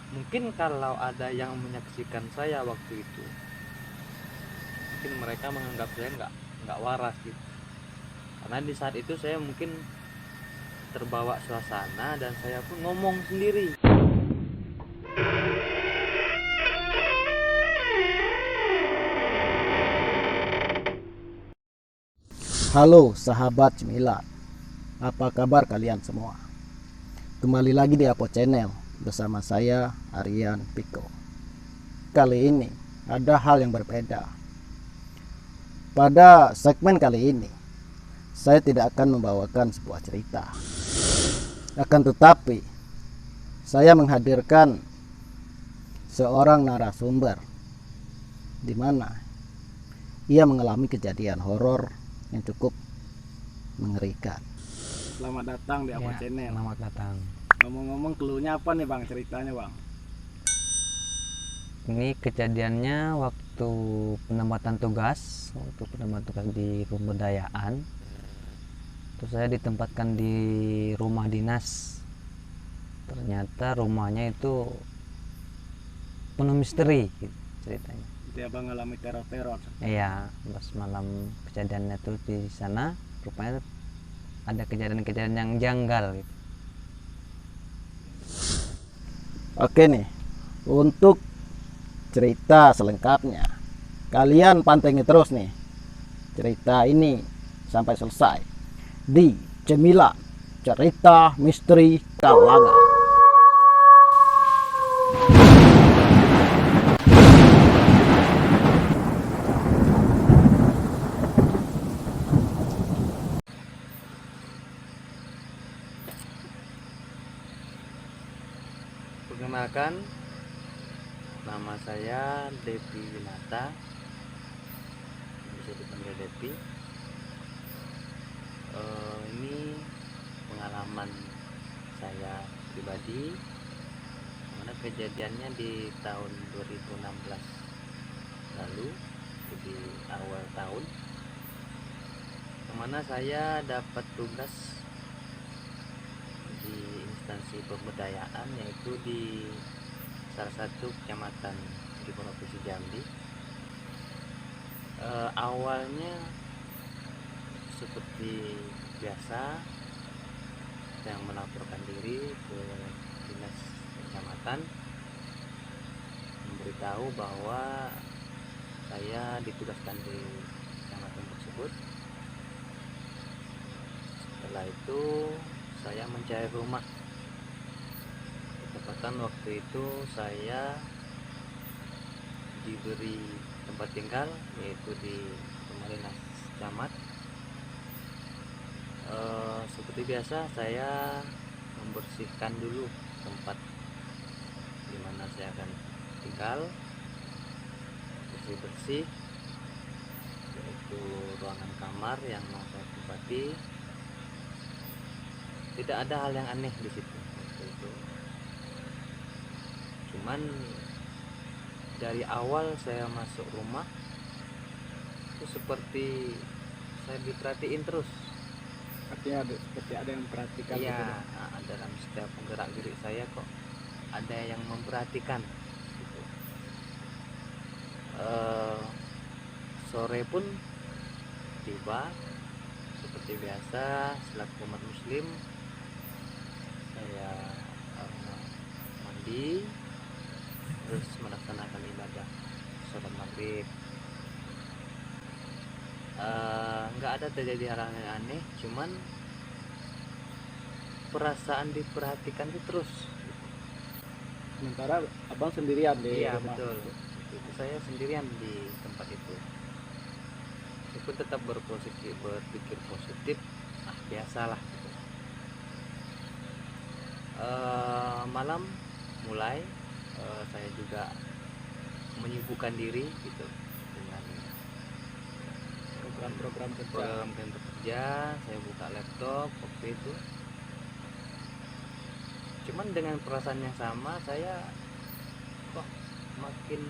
Mungkin kalau ada yang menyaksikan saya waktu itu, mungkin mereka menganggap saya nggak waras gitu. Karena di saat itu saya mungkin terbawa suasana dan saya pun ngomong sendiri. Halo sahabat Cemilan, apa kabar kalian semua? Kembali lagi di Apo Channel bersama saya Aryan Piko. Kali ini ada hal yang berbeda. Pada segmen kali ini saya tidak akan membawakan sebuah cerita. Akan tetapi saya menghadirkan seorang narasumber di mana ia mengalami kejadian horor yang cukup mengerikan. Selamat datang di Apa Channel. Selamat datang. Ngomong-ngomong, cluenya apa nih bang, ceritanya bang? Ini kejadiannya waktu penempatan tugas, di pemberdayaan. Terus saya ditempatkan di rumah dinas. Ternyata rumahnya itu penuh misteri gitu, ceritanya. Dia abang ngalami teror-teror. Iya, pas malam kejadiannya tuh di sana, rupanya ada kejadian-kejadian yang janggal gitu. Oke nih, untuk cerita selengkapnya kalian pantengin terus nih cerita ini sampai selesai di Cemilan Cerita Misteri Kalangan. Perkenalkan, nama saya Depi Winata, bisa dipanggil Depi. Ini pengalaman saya pribadi, mana kejadiannya di tahun 2016 lalu, di awal tahun, kemana saya dapat tugas di instansi pemberdayaan, yaitu di salah satu kecamatan di Provinsi Jambi. Awalnya seperti biasa, yang melaporkan diri ke dinas kecamatan, memberitahu bahwa saya ditugaskan di kecamatan tersebut. Setelah itu saya mencari rumah. Ketepatan waktu itu saya diberi tempat tinggal, yaitu di rumah dinas camat. Seperti biasa saya membersihkan dulu tempat di mana saya akan tinggal, bersih-bersih, yaitu ruangan kamar yang mau saya tempati. Tidak ada hal yang aneh di situ waktu itu. Cuman dari awal saya masuk rumah itu seperti saya diperhatiin terus. Artinya seperti ada yang memperhatikan. Iya, dalam setiap gerak gerik saya kok ada yang memperhatikan gitu. Sore pun tiba, seperti biasa selaku umat muslim saya mandi, terus melaksanakan ibadah sholat maghrib. Nggak ada terjadi hal yang aneh, cuman perasaan diperhatikan itu terus. Sementara abang sendirian di Iya rumah. betul, itu saya sendirian di tempat itu. Aku tetap berpikir positif, biasalah gitu. Malam mulai saya juga menyibukkan diri gitu dengan Program-program kerja. program kerja. Saya buka laptop waktu itu, cuman dengan perasaan yang sama saya kok makin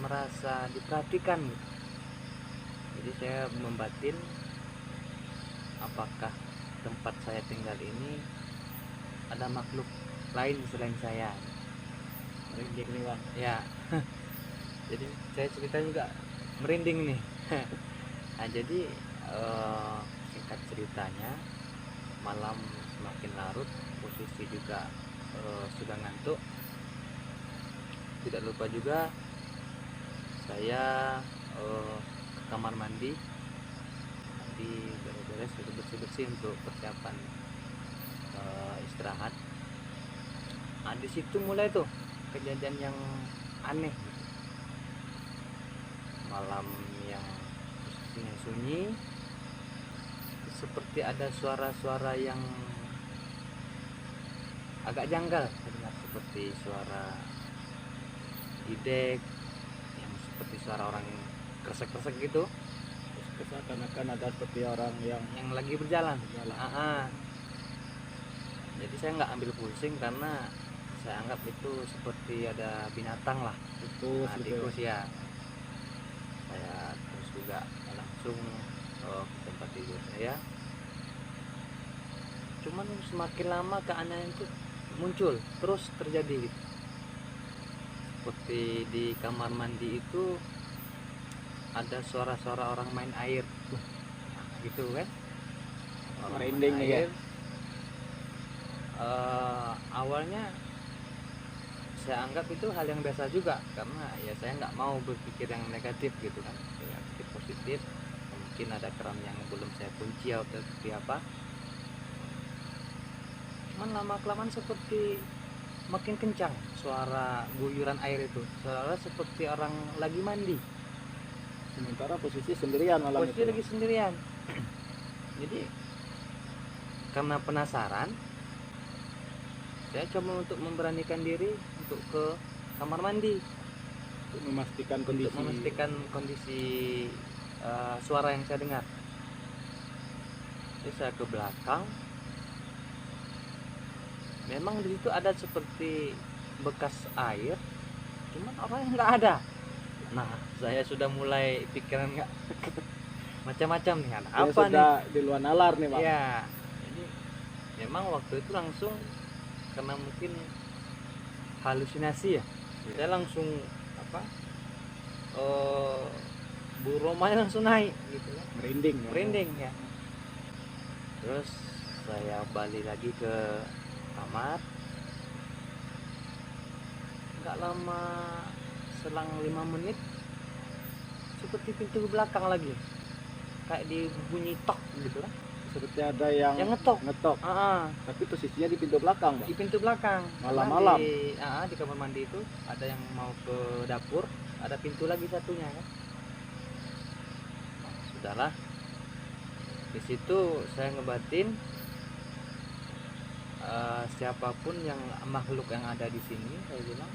merasa diperhatikan gitu. Jadi saya membatin, apakah tempat saya tinggal ini ada makhluk lain selain saya. merinding nih bang. Ya. Jadi saya cerita juga merinding nih. Nah jadi singkat ceritanya, malam semakin larut, posisi juga sudah ngantuk. Tidak lupa juga saya ke kamar mandi beres-beres, bersih-bersih untuk persiapan istirahat. Nah di situ mulai tuh kejadian yang aneh gitu. Malam yang posisinya sunyi, seperti ada suara-suara yang agak janggal terdengar, seperti suara gidek, yang seperti suara orang kresek-kresek gitu, Seakan-akan ada seperti orang yang lagi berjalan. berjalan. Jadi saya nggak ambil pusing karena saya anggap itu seperti ada binatang lah. Tikus Nah, gitu. tikus ya. Saya terus juga langsung ke tempat tidur saya. Cuman semakin lama keanehan itu muncul, terus terjadi gitu. Seperti di kamar mandi itu ada suara-suara orang main air. Nah, gitu kan. Orang main Merinding nih ya. air. Awalnya saya anggap itu hal yang biasa juga, karena ya saya nggak mau berpikir yang negatif gitu kan. Saya pikir positif, mungkin ada keran yang belum saya kunci atau seperti apa. Cuman lama kelamaan seperti makin kencang suara guyuran air itu, suara seperti orang lagi mandi, Sementara posisi sendirian malam posisi itu. lagi sendirian. Jadi karena penasaran, saya coba untuk memberanikan diri untuk ke kamar mandi Untuk memastikan untuk kondisi. memastikan kondisi suara yang saya dengar. Jadi saya ke belakang, memang di situ ada seperti bekas air, cuman orangnya nggak ada. Nah saya sudah mulai pikiran nggak macam-macam nih, ada Dia apa nih? sudah di luar nalar nih bang. Ya, jadi memang waktu itu langsung, karena mungkin halusinasi ya, saya langsung apa, bulu romanya langsung naik gitu kan, Merinding. ya. merinding ya. Terus saya balik lagi ke kamar. Nggak lama, selang 5 menit, seperti pintu belakang lagi kayak dibunyi tok gitu kan, Seperti ada yang yang ngetok. ngetok. Tapi posisinya di pintu belakang bang. Di pintu belakang. Malam-malam. Karena di kamar mandi itu ada yang mau ke dapur, ada pintu lagi satunya kan. Nah, sudahlah, di situ saya ngebatin siapapun yang makhluk yang ada di sini, saya bilang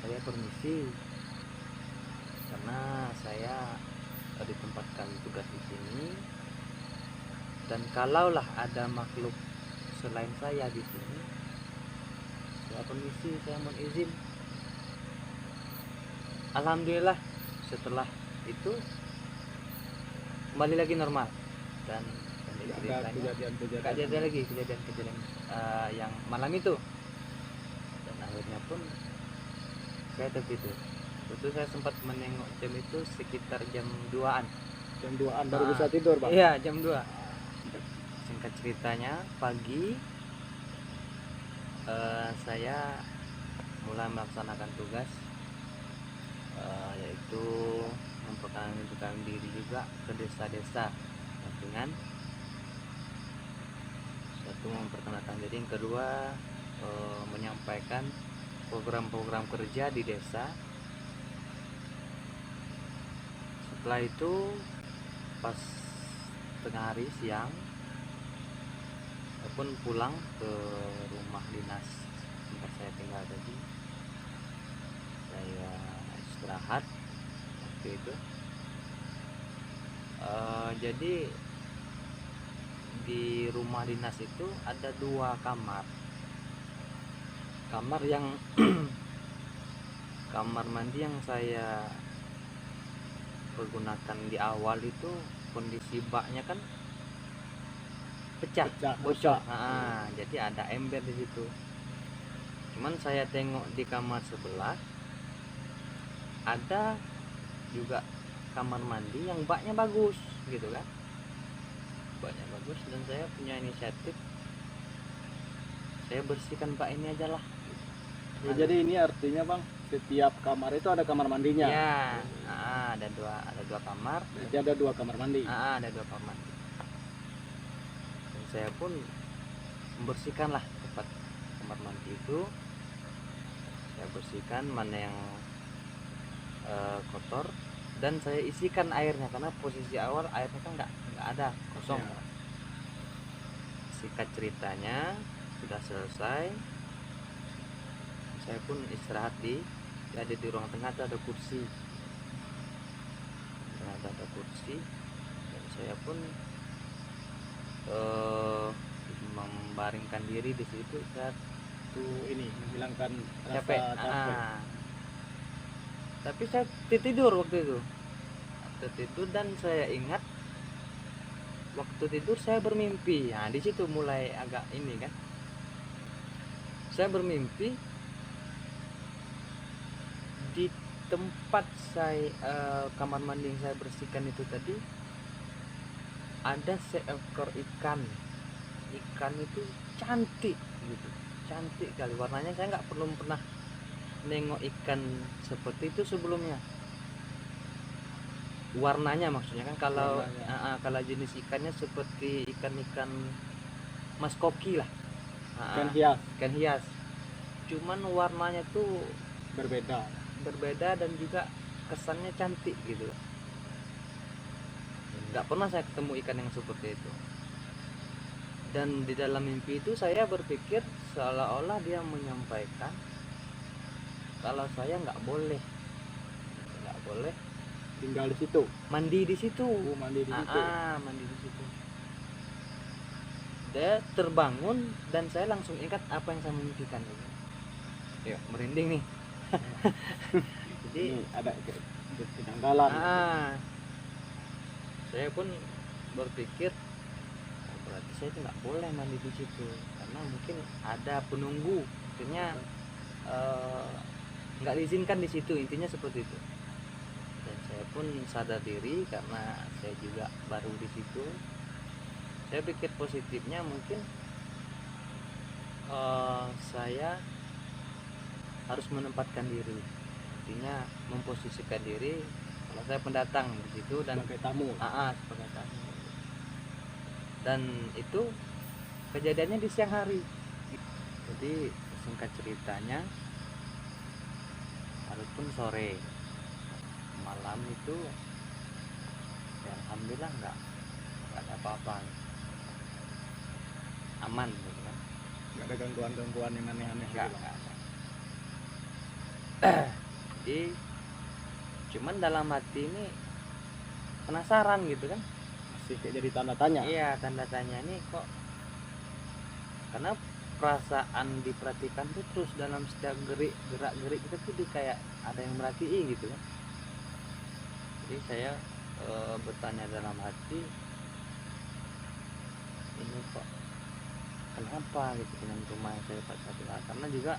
saya permisi, karena saya ditempatkan tugas di sini, dan kalaulah ada makhluk selain saya di sini, saya permisi, saya mohon izin. Alhamdulillah setelah itu kembali lagi normal, dan Ada ceritanya kejadian-kejadian. gak ada lagi kejadian-kejadian yang malam itu. Dan akhirnya pun saya tertidur. Itu saya sempat menengok jam itu sekitar jam 2-an. Jam 2-an baru bisa tidur bang. Iya, jam 2. Singkat ceritanya, pagi saya mulai melaksanakan tugas, yaitu memperkenalkan diri juga ke desa-desa lingkungan. Satu, memperkenalkan diri. Yang kedua, menyampaikan program-program kerja di desa. Setelah itu pas tengah hari, siang, ataupun pulang ke rumah dinas tempat saya tinggal tadi, saya istirahat waktu itu. Jadi di rumah dinas itu ada 2 kamar. Kamar yang kamar mandi yang saya pergunakan di awal itu kondisi baknya kan pecah, Pecah, bocor. rusak. Jadi ada ember di situ. Cuman saya tengok di kamar sebelah ada juga kamar mandi yang baknya bagus gitu kan, baknya bagus, dan saya punya inisiatif, saya bersihkan bak ini aja lah. Ya, jadi ini artinya Bang, setiap kamar itu ada kamar mandinya. Ya, ada dua kamar. Jadi ada 2 kamar mandi. Ada 2 kamar mandi. Dan saya pun membersihkan lah tempat kamar mandi itu. Saya bersihkan mana yang kotor, dan saya isikan airnya, karena posisi awal airnya kan nggak ada, kosong. Ya. Singkat ceritanya sudah selesai, saya pun istirahat ada di ruang tengah, ada kursi. Ternyata ada kursi, dan saya pun membaringkan diri di situ saat Ini menghilangkan rasa capek. capek. Tapi saya tidur waktu itu, dan saya ingat waktu tidur saya bermimpi. Nah, di situ mulai agak ini kan, saya bermimpi di tempat kamar mandi yang saya bersihkan itu tadi ada seekor ikan itu cantik gitu, cantik kali warnanya. Saya nggak pernah nengok ikan seperti itu sebelumnya, warnanya maksudnya kan. Kalau jenis ikannya seperti ikan mas koki lah, ikan hias, cuman warnanya tuh berbeda dan juga kesannya cantik gitu. Nggak pernah saya ketemu ikan yang seperti itu. Dan di dalam mimpi itu saya berpikir seolah-olah dia menyampaikan kalau saya nggak boleh Tinggal di situ. mandi di situ. Mandi di situ. Mandi di situ. Dia terbangun dan saya langsung ingat apa yang saya mimpikan. Yuk, merinding nih. Jadi Ini ada kejanggalan. Saya pun berpikir berarti saya itu nggak boleh mandi di situ, karena mungkin ada penunggu, akhirnya nggak diizinkan di situ, intinya seperti itu. Dan saya pun sadar diri karena saya juga baru di situ. Saya pikir positifnya mungkin saya harus menempatkan diri, artinya memposisikan diri kalau saya pendatang di situ dan Sebagai tamu. sebagai tamu. Dan itu kejadiannya di siang hari. Jadi singkat ceritanya, walaupun sore malam itu ya alhamdulillah nggak ada apa-apa, aman gitu kan. Nggak ada gangguan-gangguan yang aneh-aneh. Nggak ada. Jadi cuman dalam hati ini penasaran gitu kan, Masih kayak jadi tanda tanya. iya tanda tanya nih kok, karena perasaan diperhatikan tuh terus dalam setiap gerak-gerik kita tuh kayak ada yang merhatiin gitu kan. Jadi saya bertanya dalam hati, ini kok kenapa gitu dengan rumah yang saya pakai, karena juga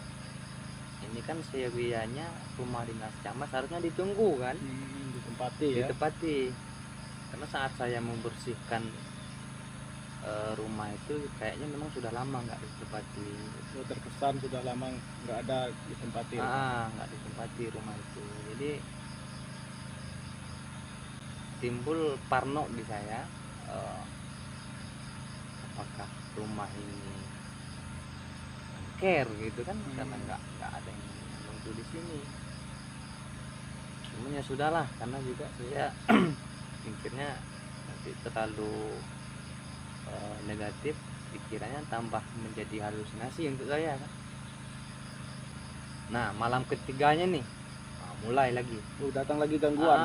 ini kan seyogianya rumah dinas camat harusnya ditunggu kan, Ditempati ya. ditepati. Karena saat saya membersihkan rumah itu kayaknya memang sudah lama nggak ditempati. Terkesan sudah lama nggak ada ditempati. Nggak ditempati rumah itu. Jadi timbul parno di saya, apakah rumah ini care gitu kan, karena nggak ada yang nunggu di sini. Cuman ya sudahlah, karena juga saya pikirnya nanti terlalu negatif, pikirannya tambah menjadi halusinasi untuk saya kan. Nah malam ketiganya nih mulai lagi Datang lagi gangguan.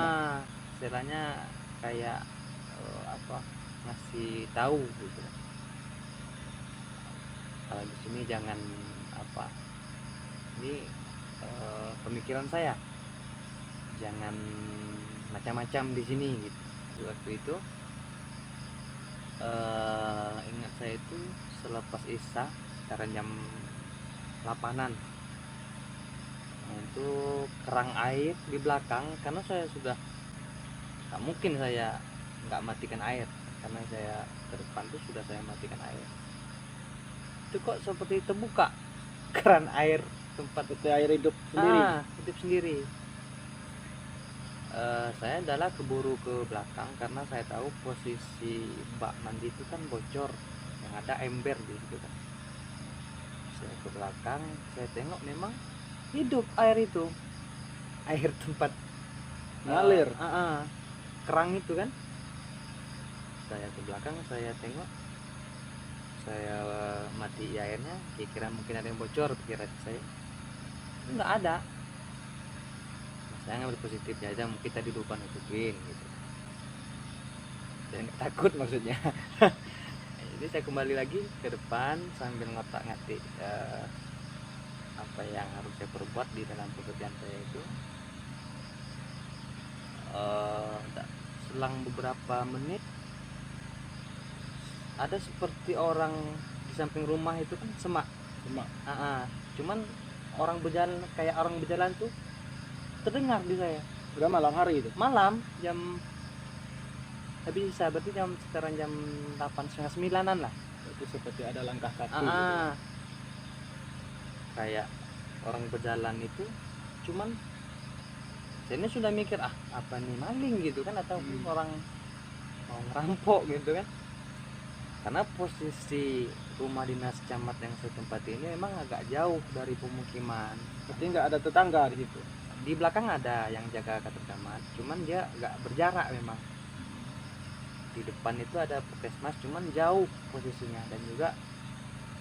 istilahnya kayak ngasih tahu gitu, kalau di sini jangan ini pemikiran saya jangan macam-macam di sini gitu. Waktu itu ingat saya itu selepas isya sekitar jam 8-an untuk kerang air di belakang, karena saya sudah nggak mungkin saya nggak matikan air, karena saya ke depan tuh sudah saya matikan air. Itu kok seperti terbuka keran air tempat Seperti air hidup sendiri. hidup sendiri. Saya adalah keburu ke belakang karena saya tahu posisi bak mandi itu kan bocor, yang ada ember di situ kan. Saya ke belakang, saya tengok memang hidup air itu, air tempat Ngalir. kerang itu kan. Saya ke belakang, saya tengok, saya mati airnya, kira mungkin ada yang bocor, pikiran saya. Nggak ada. Saya ngambil positifnya aja, mungkin tadi lupa nutupin gitu. Saya nggak takut maksudnya. Jadi saya kembali lagi ke depan sambil ngotak-ngatik apa yang harus saya perbuat di dalam pekerjaan saya itu. Selang beberapa menit ada seperti orang di samping rumah itu kan semak. Cuman orang berjalan, kayak orang berjalan tuh terdengar di saya. Udah malam hari itu. Malam jam habis bisa, berarti sekitaran jam 8 setengah 9-an lah. Itu seperti ada langkah kaki gitu. Kayak orang berjalan itu, cuman saya ini sudah mikir apa nih, maling gitu kan, atau orang mau ngerampok gitu kan. Karena posisi rumah dinas camat yang saya tempati ini memang agak jauh dari pemukiman. Berarti nggak ada tetangga di situ. Di belakang ada yang jaga kantor camat, cuman dia agak berjarak memang. Di depan itu ada puskesmas, cuman jauh posisinya, dan juga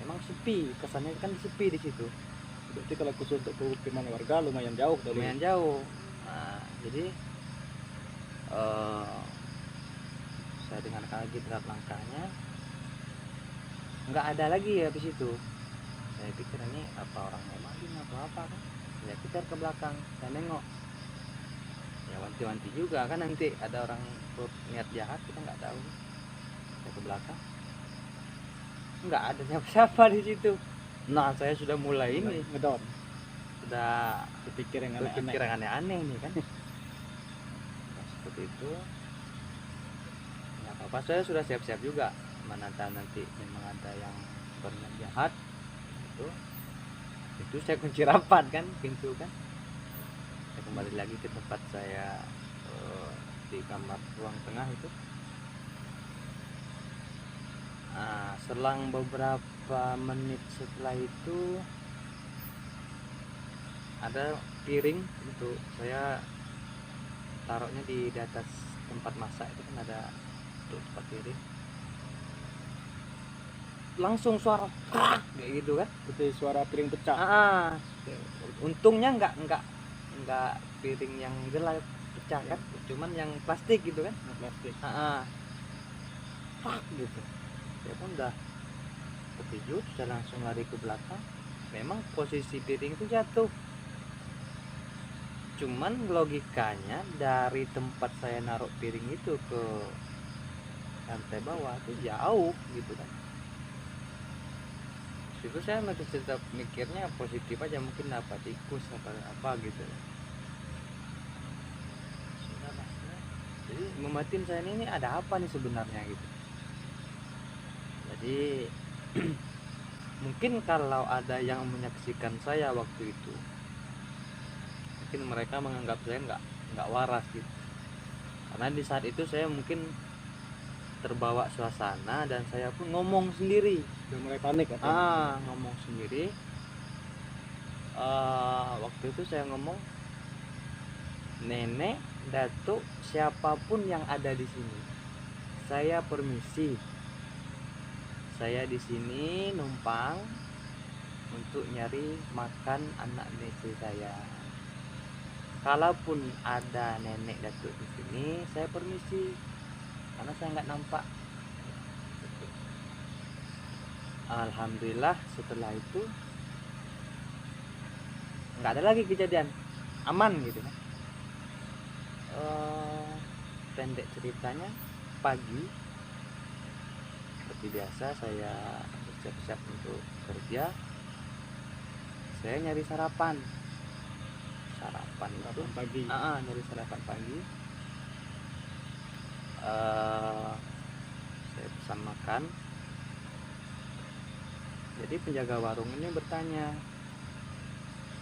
memang sepi, kesannya kan sepi di situ. Berarti kalau khusus untuk pemukiman warga lumayan jauh dari. Lumayan jauh. Nah, jadi saya dengan kaget terhadap langkahnya, nggak ada lagi habis itu. Saya pikir ini apa orang mau maling atau apa kan. Saya pikir ke belakang, saya nengok, ya wanti-wanti juga kan, nanti ada orang niat jahat, kita nggak tahu. Saya ke belakang, nggak ada siapa-siapa di situ. Nah, saya sudah mulai ini ngedon. sudah Berpikir yang berpikir aneh-aneh. yang aneh-aneh nih kan. Nah, seperti itu. Nggak apa-apa, saya sudah siap-siap juga, mana tahu nanti memang ada yang berniat jahat. Itu saya kunci rapat kan pintu kan. Saya kembali lagi ke tempat saya, di kamar ruang tengah itu. Nah, selang beberapa menit setelah itu ada piring untuk saya taruhnya di atas tempat masak itu kan, ada untuk tempat piring. Langsung suara kayak gitu kan, Seperti suara piring pecah. untungnya enggak piring yang gelap pecah kan, cuman yang plastik gitu kan. Plastik. Pak gitu. Saya pun udah terkejut, saya langsung lari ke belakang. Memang posisi piring itu jatuh, cuman logikanya dari tempat saya naruh piring itu ke lantai bawah itu jauh gitu kan. Itu saya masih tetap mikirnya positif aja, mungkin apa tikus apa gitu. Sudahlah, jadi mematin saya ini ada apa nih sebenarnya gitu. Jadi mungkin kalau ada yang menyaksikan saya waktu itu, mungkin mereka menganggap saya nggak waras gitu. Karena di saat itu saya mungkin terbawa suasana dan saya pun ngomong sendiri. Udah mulai panik atau Ngomong sendiri. Waktu itu saya ngomong, nenek, datuk, siapapun yang ada di sini, saya permisi. Saya di sini numpang untuk nyari makan anak istri saya. Kalaupun ada nenek datuk di sini, saya permisi, karena saya nggak nampak. Alhamdulillah setelah itu nggak ada lagi kejadian, aman gitu kan. Pendek ceritanya, pagi seperti biasa saya bersiap-siap untuk kerja. Saya nyari sarapan, sarapan itu. Sarapan pagi. Nyari sarapan pagi. Saya pesan makan. Jadi penjaga warung ini bertanya,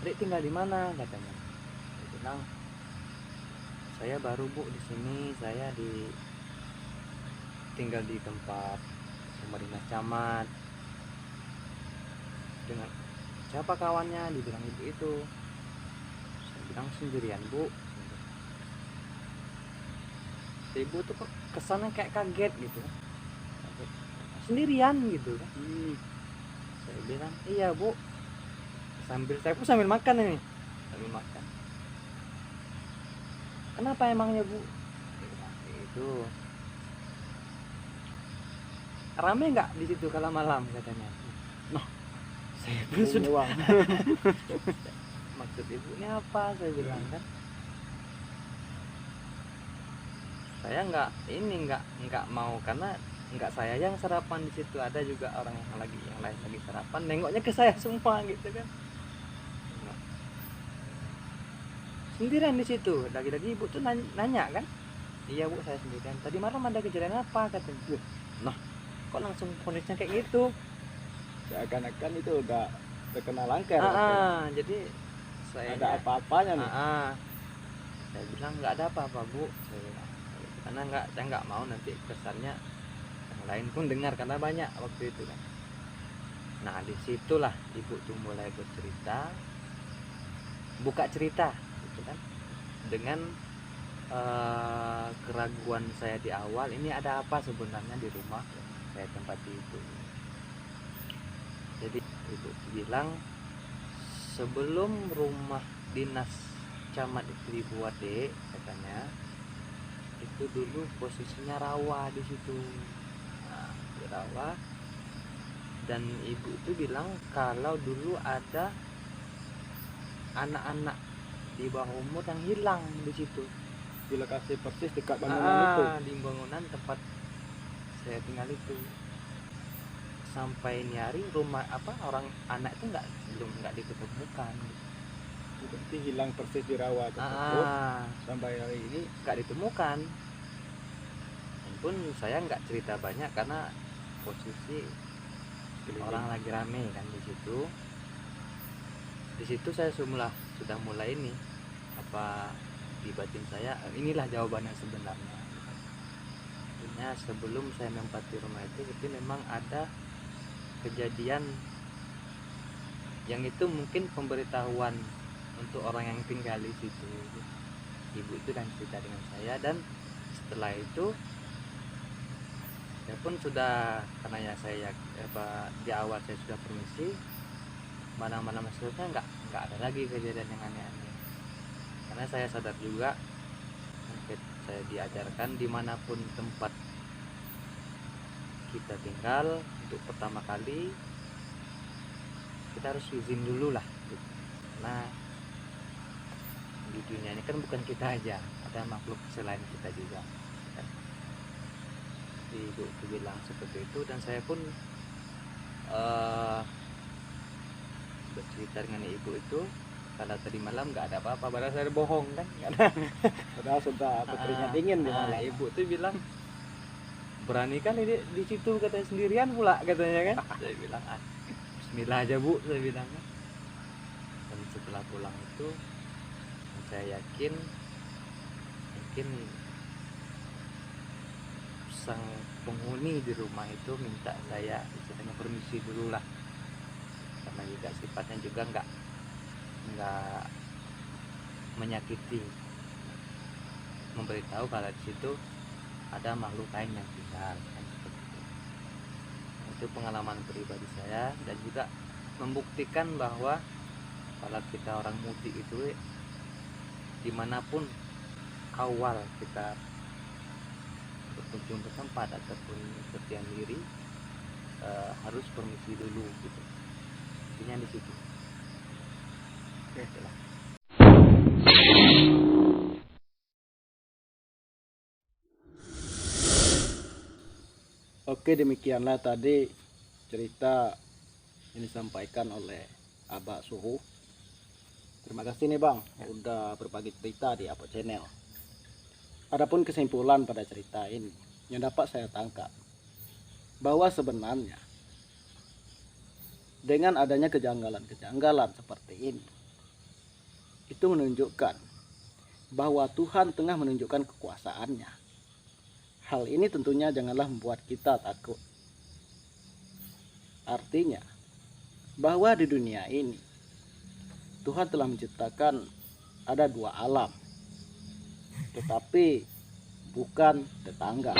"Adik tinggal di mana?" katanya. Saya bilang, "Saya baru Bu di sini, saya tinggal di tempat Pemerintah Camat." Dengan siapa kawannya, dibilang ibu itu. Saya bilang, "Sendirian Bu." Ibu tuh kok kesannya kayak kaget gitu, sendirian gitu kan. Saya bilang, "Iya Bu." Saya pun sambil makan ini, sambil makan. "Kenapa emangnya Bu?" Dia bilang, "Itu rame nggak di situ kalau malam?" katanya. Nah, saya pun sudah Uang. maksud ibu ini apa, saya bilang kan. Saya nggak mau, karena nggak saya yang sarapan di situ, ada juga orang yang lain lagi sarapan, nengoknya ke saya semua gitu kan. Nah, sendirian di situ, lagi-lagi ibu tuh nanya kan. "Iya Bu, saya sendirian. Tadi malam ada kejadian apa?" katanya. Nah, kok langsung kondisinya kayak gitu. Seakan-akan itu udah terkenal angker. Jadi saya Ada apa-apanya nih. saya bilang, "Nggak ada apa-apa Bu," saya bilang. Karena saya nggak mau nanti kesannya yang lain pun dengar, karena banyak waktu itu kan. Nah, disitulah ibu tuh mulai bercerita, buka cerita gitu kan, dengan keraguan saya di awal, ini ada apa sebenarnya di rumah saya tempati itu. Jadi ibu bilang, sebelum rumah dinas camat itu dibuat katanya, itu dulu posisinya rawa di situ. Nah, di rawa, dan ibu itu bilang kalau dulu ada anak-anak di bawah umur yang hilang di situ, Di lokasi persis dekat bangunan itu. di bangunan tempat saya tinggal itu. Sampai ini hari rumah orang anak itu nggak ditemukan. Berarti hilang persis di rawa tersebut. Sampai hari ini Nggak ditemukan. Pun saya nggak cerita banyak karena posisi orang lagi rame kan di situ. Di situ saya sudah mulai ini apa di batin saya, inilah jawabannya sebenarnya. Artinya sebelum saya menempati rumah itu memang ada kejadian yang itu mungkin pemberitahuan untuk orang yang tinggal di situ. Ibu itu dan cerita dengan saya, dan setelah itu saya pun sudah, karena ya saya di awal saya sudah permisi, mana-mana maksudnya nggak ada lagi kejadian yang aneh-aneh. Karena saya sadar juga, mungkin saya diajarkan dimanapun tempat kita tinggal, untuk pertama kali kita harus izin dulu lah gitu. Karena di dunia ini kan bukan kita aja, ada makhluk selain kita juga kan. Ibu itu bilang seperti itu, dan saya pun bercerita dengan ibu itu kalau tadi malam nggak ada apa-apa, padahal saya bohong kan, nggak ada. padahal sudah berkeringat dingin di malam. Ibu tuh bilang, "Berani kan di situ katanya, sendirian pula katanya kan." Saya bilang, "Bismillah aja Bu," saya bilang kan. Dan setelah pulang itu saya yakin mungkin sang penghuni di rumah itu minta saya istilahnya permisi dulu lah, karena juga sifatnya juga nggak menyakiti, memberitahu kalau di situ ada makhluk lain yang tinggal kan, seperti itu. Itu pengalaman pribadi saya, dan juga membuktikan bahwa kalau kita orang mudik itu dimanapun awal kita berkunjung ke tempat ataupun berdiam diri, harus permisi dulu gitu. Intinya di situ. Oke, itulah. Oke, demikianlah tadi cerita yang disampaikan oleh Abah Suhu. Terima Makasih nih Bang, udah berbagi cerita di Apo Channel. Adapun kesimpulan pada cerita ini yang dapat saya tangkap, bahwa sebenarnya dengan adanya kejanggalan-kejanggalan seperti ini, itu menunjukkan bahwa Tuhan tengah menunjukkan kekuasaannya. Hal ini tentunya janganlah membuat kita takut. Artinya, bahwa di dunia ini, Tuhan telah menciptakan ada dua alam, tetapi bukan tetangga.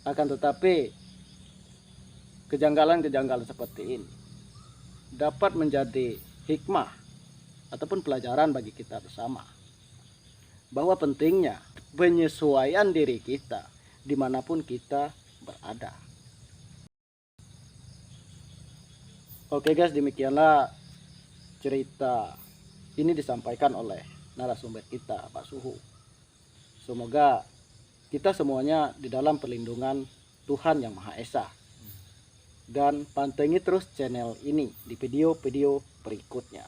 Akan tetapi, kejanggalan-kejanggalan seperti ini dapat menjadi hikmah ataupun pelajaran bagi kita bersama, bahwa pentingnya penyesuaian diri kita dimanapun kita berada. Oke guys, demikianlah cerita ini disampaikan oleh narasumber kita, Pak Suhu. Semoga kita semuanya di dalam perlindungan Tuhan Yang Maha Esa. Dan pantengin terus channel ini di video-video berikutnya.